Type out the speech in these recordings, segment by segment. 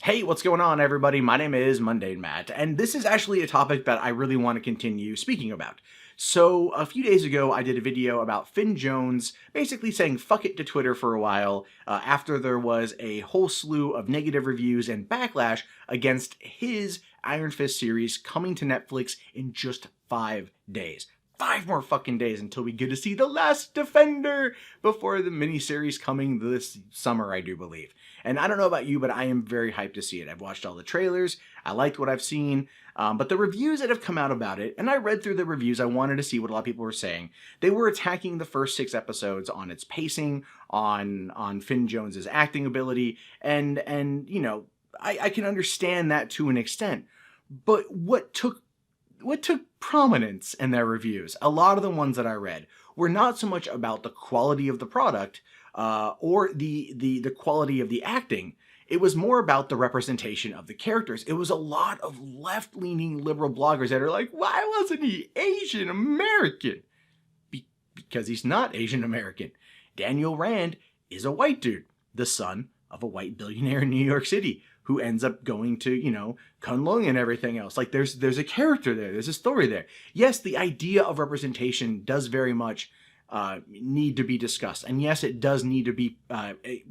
Hey, what's going on, everybody? My name is Mundane Matt, and this is actually a topic that I really want to continue speaking about. So, a few days ago, I did a video about Finn Jones basically saying fuck it to Twitter for a while after there was a whole slew of negative reviews and backlash against his Iron Fist series coming to Netflix in just 5 days. 5 more fucking days until we get to see The Last Defender before the miniseries coming this summer, I do believe. And I don't know about you, but I am very hyped to see it. I've watched all the trailers, I liked what I've seen, but the reviews that have come out about it, and I read through the reviews, I wanted to see what a lot of people were saying. They were attacking the first 6 episodes on its pacing, on Finn Jones's acting ability, and you know, I can understand that to an extent. But what took prominence in their reviews, a lot of the ones that I read, were not so much about the quality of the product or the quality of the acting. It was more about the representation of the characters. It was a lot of left-leaning liberal bloggers that are like, why wasn't he Asian American? Because he's not Asian American. Daniel Rand is a white dude, the son of a white billionaire in New York City, who ends up going to, Kunlun and everything else. Like, there's a character there. There's a story there. Yes, the idea of representation does very much need to be discussed. And yes, it does need to be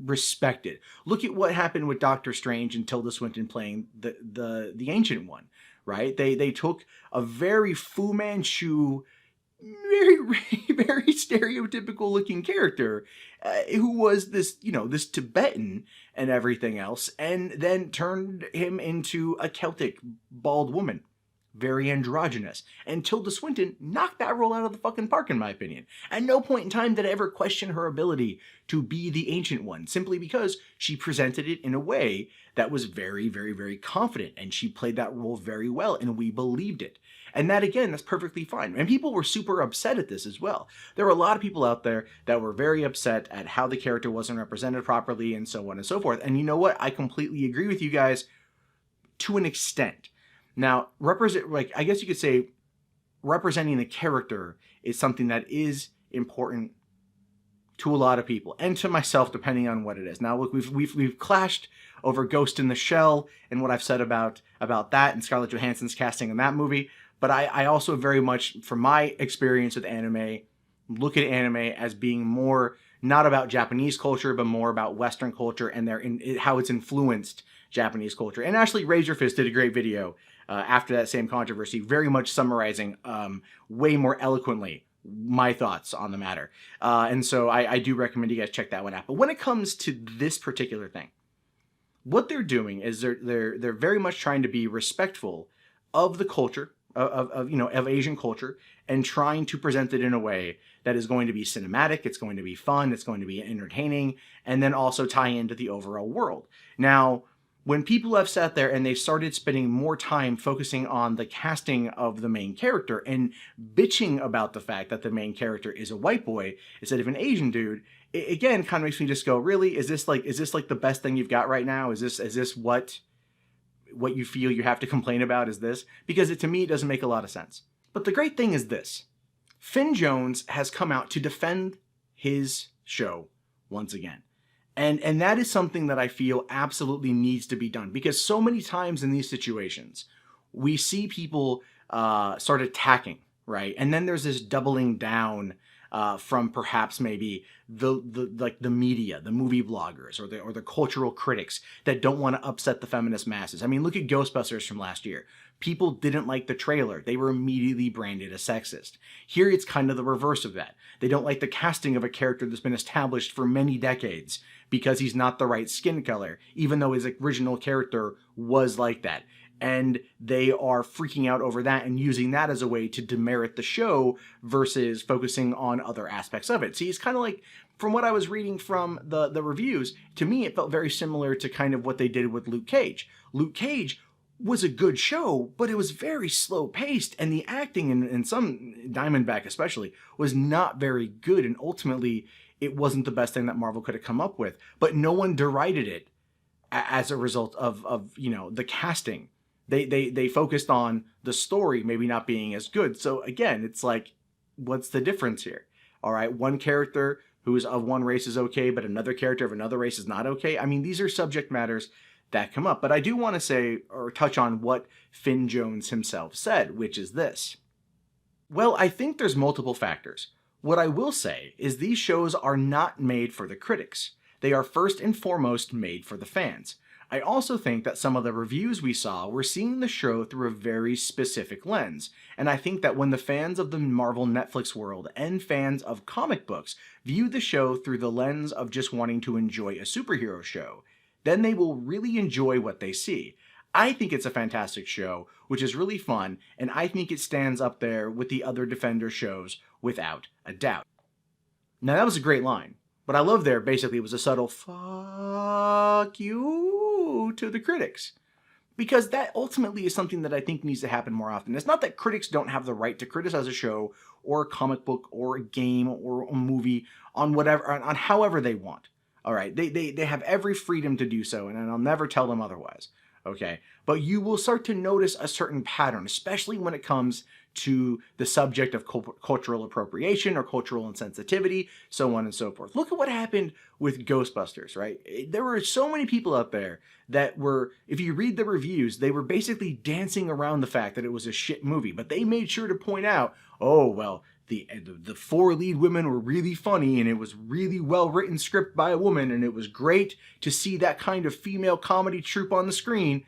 respected. Look at what happened with Doctor Strange and Tilda Swinton playing the Ancient One, right? They took a very Fu Manchu, very, very stereotypical looking character who was this, this Tibetan and everything else, and then turned him into a Celtic bald woman. Very androgynous. And Tilda Swinton knocked that role out of the fucking park, in my opinion. At no point in time did I ever question her ability to be the Ancient One, simply because she presented it in a way that was very, very, very confident, and she played that role very well, and we believed it. And that, again, that's perfectly fine. And people were super upset at this as well. There were a lot of people out there that were very upset at how the character wasn't represented properly and so on and so forth. And you know what? I completely agree with you guys to an extent. Now, I guess you could say representing the character is something that is important to a lot of people, and to myself, depending on what it is. Now, look, we've clashed over Ghost in the Shell and what I've said about that and Scarlett Johansson's casting in that movie. But I also very much, from my experience with anime, look at anime as being more not about Japanese culture, but more about Western culture and how it's influenced Japanese culture. And Ashley Razorfist did a great video after that same controversy, very much summarizing way more eloquently my thoughts on the matter. And so I do recommend you guys check that one out. But when it comes to this particular thing, what they're doing is they're very much trying to be respectful of the culture, of Asian culture, and trying to present it in a way that is going to be cinematic, it's going to be fun, it's going to be entertaining, and then also tie into the overall world. Now, when people have sat there and they started spending more time focusing on the casting of the main character and bitching about the fact that the main character is a white boy instead of an Asian dude, it again kind of makes me just go, really? Is this like the best thing you've got right now? Is this what you feel you have to complain about is this? Because to me, it doesn't make a lot of sense. But the great thing is this. Finn Jones has come out to defend his show once again. And that is something that I feel absolutely needs to be done. Because so many times in these situations, we see people start attacking, right? And then there's this doubling down from perhaps maybe the media, the movie bloggers, or the cultural critics that don't want to upset the feminist masses. I mean, look at Ghostbusters from last year. People didn't like the trailer. They were immediately branded as sexist. Here it's kind of the reverse of that. They don't like the casting of a character that's been established for many decades because he's not the right skin color, even though his original character was like that. And they are freaking out over that and using that as a way to demerit the show versus focusing on other aspects of it. See, it's kind of like, from what I was reading from the reviews, to me it felt very similar to kind of what they did with Luke Cage. Luke Cage was a good show, but it was very slow paced, and the acting in some, Diamondback especially, was not very good, and ultimately it wasn't the best thing that Marvel could have come up with. But no one derided it as a result of the casting. They focused on the story maybe not being as good. So again, it's like, what's the difference here? All right, one character who is of one race is okay, but another character of another race is not okay. I mean, these are subject matters that come up. But I do want to say or touch on what Finn Jones himself said, which is this. Well, I think there's multiple factors. What I will say is these shows are not made for the critics. They are first and foremost made for the fans. I also think that some of the reviews we saw were seeing the show through a very specific lens, and I think that when the fans of the Marvel Netflix world and fans of comic books view the show through the lens of just wanting to enjoy a superhero show, then they will really enjoy what they see. I think it's a fantastic show, which is really fun, and I think it stands up there with the other Defender shows without a doubt. Now that was a great line. What I love there basically was a subtle fuck you to the critics. Because that ultimately is something that I think needs to happen more often. It's not that critics don't have the right to criticize a show or a comic book or a game or a movie on whatever, on however they want. All right, they have every freedom to do so, and I'll never tell them otherwise. Okay, but you will start to notice a certain pattern, especially when it comes to the subject of cultural appropriation or cultural insensitivity, so on and so forth. Look at what happened with Ghostbusters, right? There were so many people out there that were, if you read the reviews, they were basically dancing around the fact that it was a shit movie, but they made sure to point out, oh, well, the four lead women were really funny, and it was really well written script by a woman, and it was great to see that kind of female comedy troupe on the screen,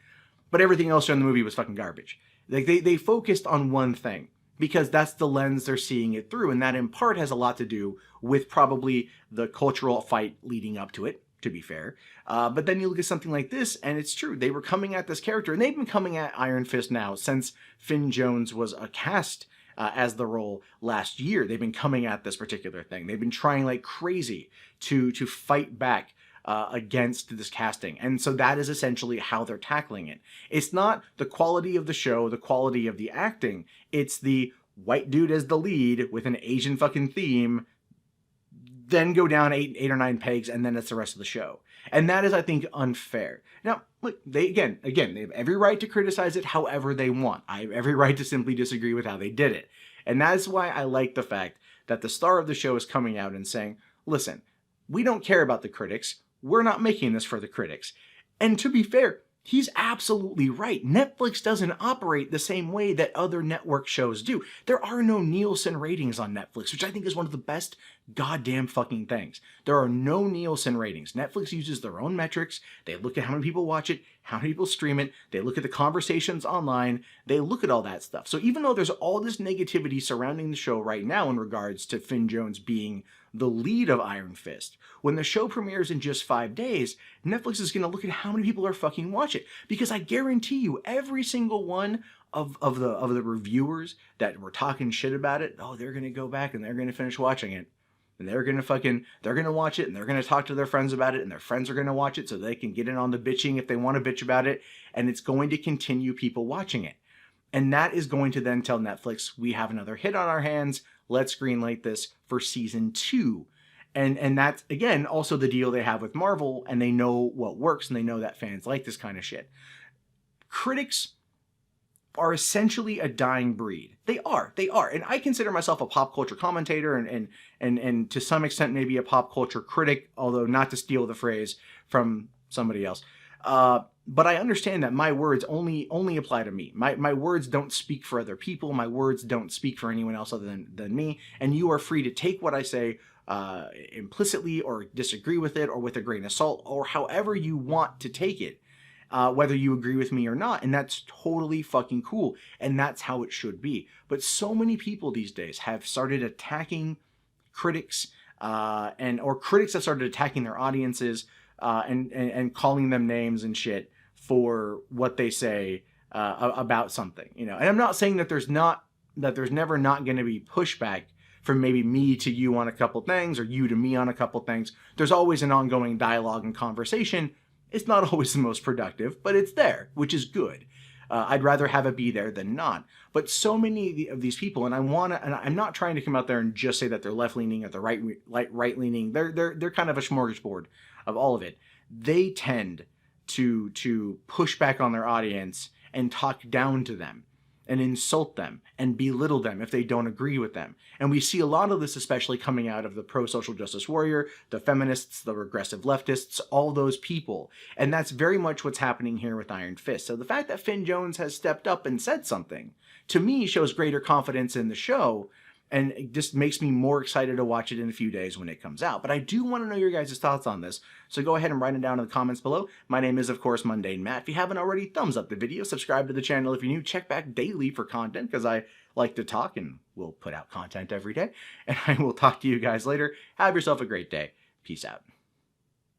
but everything else in the movie was fucking garbage. Like they focused on one thing because that's the lens they're seeing it through, and that in part has a lot to do with probably the cultural fight leading up to it, to be fair. But then you look at something like this, and it's true. They were coming at this character, and they've been coming at Iron Fist now since Finn Jones was cast as the role last year. They've been coming at this particular thing. They've been trying like crazy to fight back against this casting. And so that is essentially how they're tackling it. It's not the quality of the show, the quality of the acting. It's the white dude as the lead with an Asian fucking theme, then go down eight or nine pegs, and then it's the rest of the show. And that is, I think, unfair. Now, look, they again, they have every right to criticize it however they want. I have every right to simply disagree with how they did it. And that's why I like the fact that the star of the show is coming out and saying, listen, we don't care about the critics. We're not making this for the critics. And to be fair, he's absolutely right. Netflix doesn't operate the same way that other network shows do. There are no Nielsen ratings on Netflix, which I think is one of the best goddamn fucking things. There are no Nielsen ratings. Netflix uses their own metrics. They look at how many people watch it, how many people stream it. They look at the conversations online. They look at all that stuff. So even though there's all this negativity surrounding the show right now in regards to Finn Jones being the lead of Iron Fist, when the show premieres in just 5 days, Netflix is going to look at how many people are fucking watch it. Because I guarantee you, every single one of the reviewers that were talking shit about it, oh, they're going to go back and they're going to finish watching it. And they're going to watch it, and they're going to talk to their friends about it, and their friends are going to watch it so they can get in on the bitching if they want to bitch about it, and it's going to continue people watching it. And that is going to then tell Netflix, we have another hit on our hands, let's greenlight this for season 2. And that's, again, also the deal they have with Marvel, and they know what works, and they know that fans like this kind of shit. Critics are essentially a dying breed. They are. And I consider myself a pop culture commentator and to some extent maybe a pop culture critic, although not to steal the phrase from somebody else. But I understand that my words only apply to me. My words don't speak for other people. My words don't speak for anyone else other than me. And you are free to take what I say implicitly or disagree with it or with a grain of salt or however you want to take it. Whether you agree with me or not, and that's totally fucking cool, and that's how it should be. But so many people these days have started attacking critics, or critics have started attacking their audiences, and calling them names and shit for what they say about something, you know. And I'm not saying that there's never not going to be pushback from maybe me to you on a couple things, or you to me on a couple things. There's always an ongoing dialogue and conversation. It's not always the most productive, but it's there, which is good. I'd rather have it be there than not. But so many of these people, and I'm not trying to come out there and just say that they're left-leaning or they're right-leaning. They're kind of a smorgasbord of all of it. They tend to push back on their audience and talk down to them. and insult them and belittle them if they don't agree with them. And we see a lot of this especially coming out of the pro-social justice warrior, the feminists, the regressive leftists, all those people. And that's very much what's happening here with Iron Fist. So the fact that Finn Jones has stepped up and said something, to me, shows greater confidence in the show, and it just makes me more excited to watch it in a few days when it comes out. But I do want to know your guys' thoughts on this, so go ahead and write it down in the comments below. My name is, of course, Mundane Matt. If you haven't already, thumbs up the video, subscribe to the channel if you're new, check back daily for content, because I like to talk and will put out content every day. And I will talk to you guys later. Have yourself a great day. Peace out.